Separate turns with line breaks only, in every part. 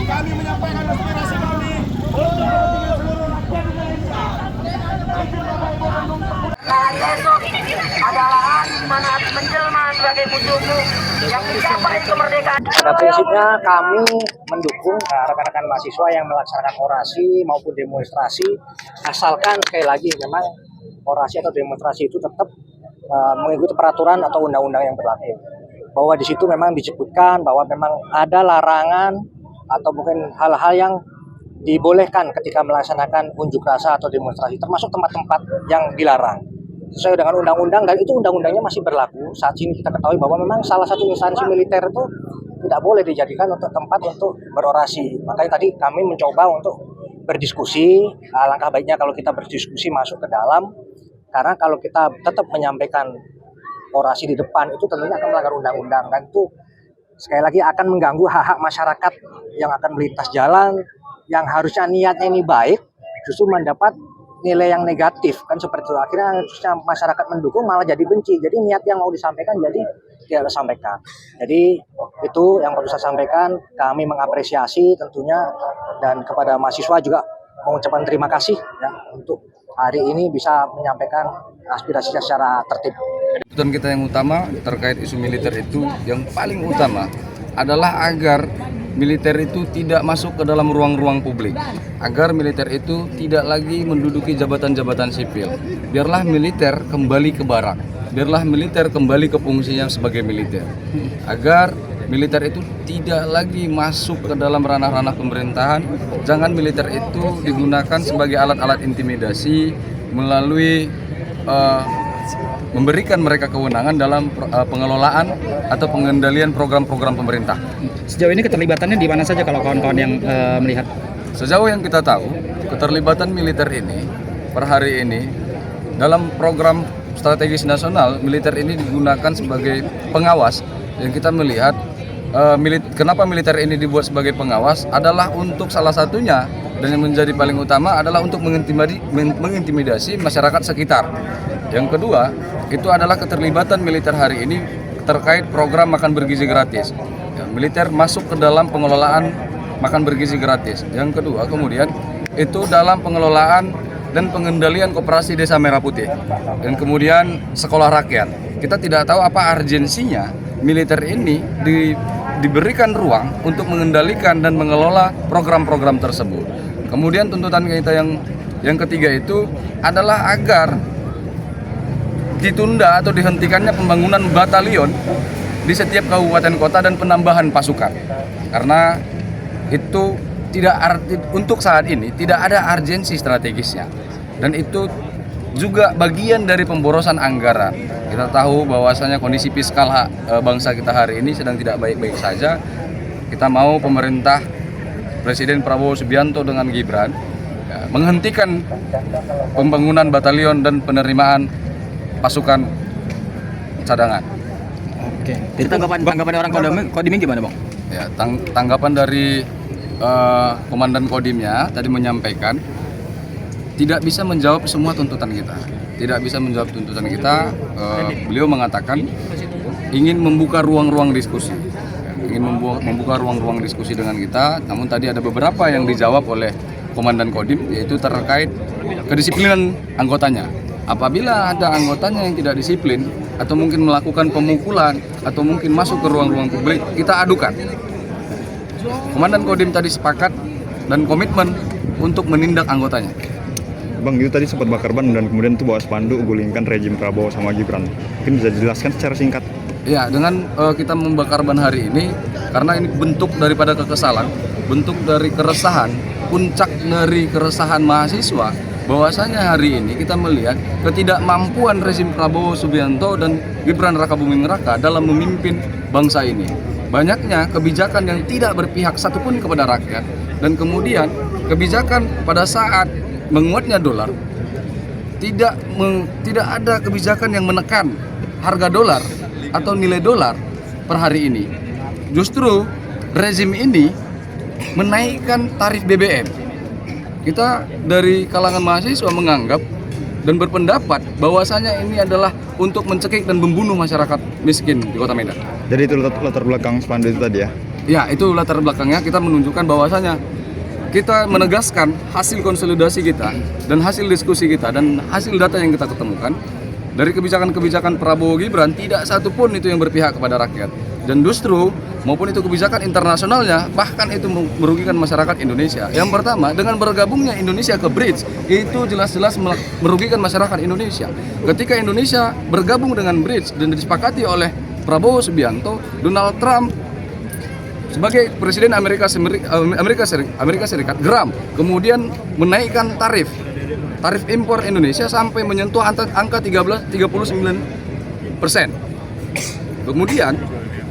Kami menyampaikan aspirasi kami untuk kepentingan seluruh rakyat Indonesia.
Esok adalah hari di mana menjelma sebagai musuhmu yang mencapai kemerdekaan.
Pada prinsipnya kami mendukung rekan-rekan mahasiswa yang melaksanakan orasi maupun demonstrasi, asalkan sekali lagi memang orasi atau demonstrasi itu tetap mengikuti peraturan atau undang-undang yang berlaku. Bahwa di situ memang disebutkan bahwa memang ada larangan atau mungkin hal-hal yang dibolehkan ketika melaksanakan unjuk rasa atau demonstrasi, termasuk tempat-tempat yang dilarang sesuai dengan undang-undang, dan itu undang-undangnya masih berlaku. Saat ini kita ketahui bahwa memang salah satu instansi militer itu tidak boleh dijadikan untuk tempat untuk berorasi. Makanya tadi kami mencoba untuk berdiskusi. Alangkah baiknya kalau kita berdiskusi masuk ke dalam, karena kalau kita tetap menyampaikan orasi di depan itu tentunya akan melanggar undang-undang, dan itu sekali lagi akan mengganggu hak-hak masyarakat yang akan melintas jalan, yang harusnya niatnya ini baik justru mendapat nilai yang negatif, kan seperti itu. Akhirnya harusnya masyarakat mendukung malah jadi benci. Jadi niat yang mau disampaikan jadi tidak disampaikan. Jadi itu yang perlu saya sampaikan. Kami mengapresiasi tentunya, dan kepada mahasiswa juga mengucapkan terima kasih ya untuk hari ini bisa menyampaikan aspirasinya secara tertib.
Tuntutan kita yang utama terkait isu militer itu, yang paling utama adalah agar militer itu tidak masuk ke dalam ruang-ruang publik, agar militer itu tidak lagi menduduki jabatan-jabatan sipil. Biarlah militer kembali ke barak, biarlah militer kembali ke fungsinya sebagai militer, agar militer itu tidak lagi masuk ke dalam ranah-ranah pemerintahan. Jangan militer itu digunakan sebagai alat-alat intimidasi melalui memberikan mereka kewenangan dalam pengelolaan atau pengendalian program-program pemerintah.
Sejauh ini keterlibatannya di mana saja kalau kawan-kawan yang melihat?
Sejauh yang kita tahu, keterlibatan militer ini per hari ini dalam program strategis nasional, militer ini digunakan sebagai pengawas. Yang kita melihat kenapa militer ini dibuat sebagai pengawas adalah untuk salah satunya, dan yang menjadi paling utama adalah untuk mengintimidasi masyarakat sekitar. Yang kedua, itu adalah keterlibatan militer hari ini terkait program makan bergizi gratis. Ya, militer masuk ke dalam pengelolaan makan bergizi gratis. Yang kedua, kemudian itu dalam pengelolaan dan pengendalian koperasi Desa Merah Putih. Dan kemudian sekolah rakyat. Kita tidak tahu apa urgensinya militer ini diberikan ruang untuk mengendalikan dan mengelola program-program tersebut. Kemudian tuntutan kita yang ketiga itu adalah agar ditunda atau dihentikannya pembangunan batalion di setiap kabupaten kota dan penambahan pasukan, karena itu untuk saat ini tidak ada urgensi strategisnya, dan itu juga bagian dari pemborosan anggaran. Kita tahu bahwasanya kondisi fiskal bangsa kita hari ini sedang tidak baik-baik saja. Kita mau pemerintah Presiden Prabowo Subianto dengan Gibran menghentikan pembangunan batalion dan penerimaan pasukan cadangan.
Oke. Jadi tanggapan orang Kodimnya gimana, Bang?
Ya, tanggapan dari komandan Kodimnya tadi menyampaikan tidak bisa menjawab semua tuntutan kita. Tidak bisa menjawab tuntutan kita. Beliau mengatakan ingin membuka ruang-ruang diskusi. Ingin membuka ruang-ruang diskusi dengan kita. Namun tadi ada beberapa yang dijawab oleh komandan Kodim, yaitu terkait kedisiplinan anggotanya. Apabila ada anggotanya yang tidak disiplin atau mungkin melakukan pemukulan atau mungkin masuk ke ruang-ruang publik, kita adukan. Komandan Kodim tadi sepakat dan komitmen untuk menindak anggotanya.
Bang, itu tadi sempat bakar ban dan kemudian itu bawa spanduk gulingkan rejim Prabowo sama Gibran. Mungkin bisa dijelaskan secara singkat?
Ya, dengan kita membakar ban hari ini, karena ini bentuk daripada kekesalan, bentuk dari keresahan, puncak dari keresahan mahasiswa, bahwasanya hari ini kita melihat ketidakmampuan rezim Prabowo Subianto dan Gibran Rakabuming Raka dalam memimpin bangsa ini. Banyaknya kebijakan yang tidak berpihak satupun kepada rakyat, dan kemudian kebijakan pada saat menguatnya dolar, tidak ada kebijakan yang menekan harga dolar atau nilai dolar per hari ini. Justru rezim ini menaikkan tarif BBM. Kita dari kalangan mahasiswa menganggap dan berpendapat bahwasanya ini adalah untuk mencekik dan membunuh masyarakat miskin di Kota Medan.
Jadi itu latar belakang spanduk itu tadi ya?
Ya, itu latar belakangnya. Kita menunjukkan bahwasanya kita menegaskan hasil konsolidasi kita dan hasil diskusi kita dan hasil data yang kita ketemukan dari kebijakan-kebijakan Prabowo Gibran, tidak satupun itu yang berpihak kepada rakyat. Dan justru maupun itu kebijakan internasionalnya, bahkan itu merugikan masyarakat Indonesia. Yang pertama, dengan bergabungnya Indonesia ke BRICS, itu jelas-jelas merugikan masyarakat Indonesia. Ketika Indonesia bergabung dengan BRICS dan disepakati oleh Prabowo Subianto, Donald Trump sebagai Presiden Amerika Serikat geram, kemudian menaikkan tarif impor Indonesia sampai menyentuh angka 39%. Kemudian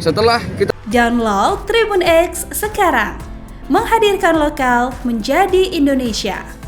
setelah kita
download Tribun X sekarang, menghadirkan lokal menjadi Indonesia.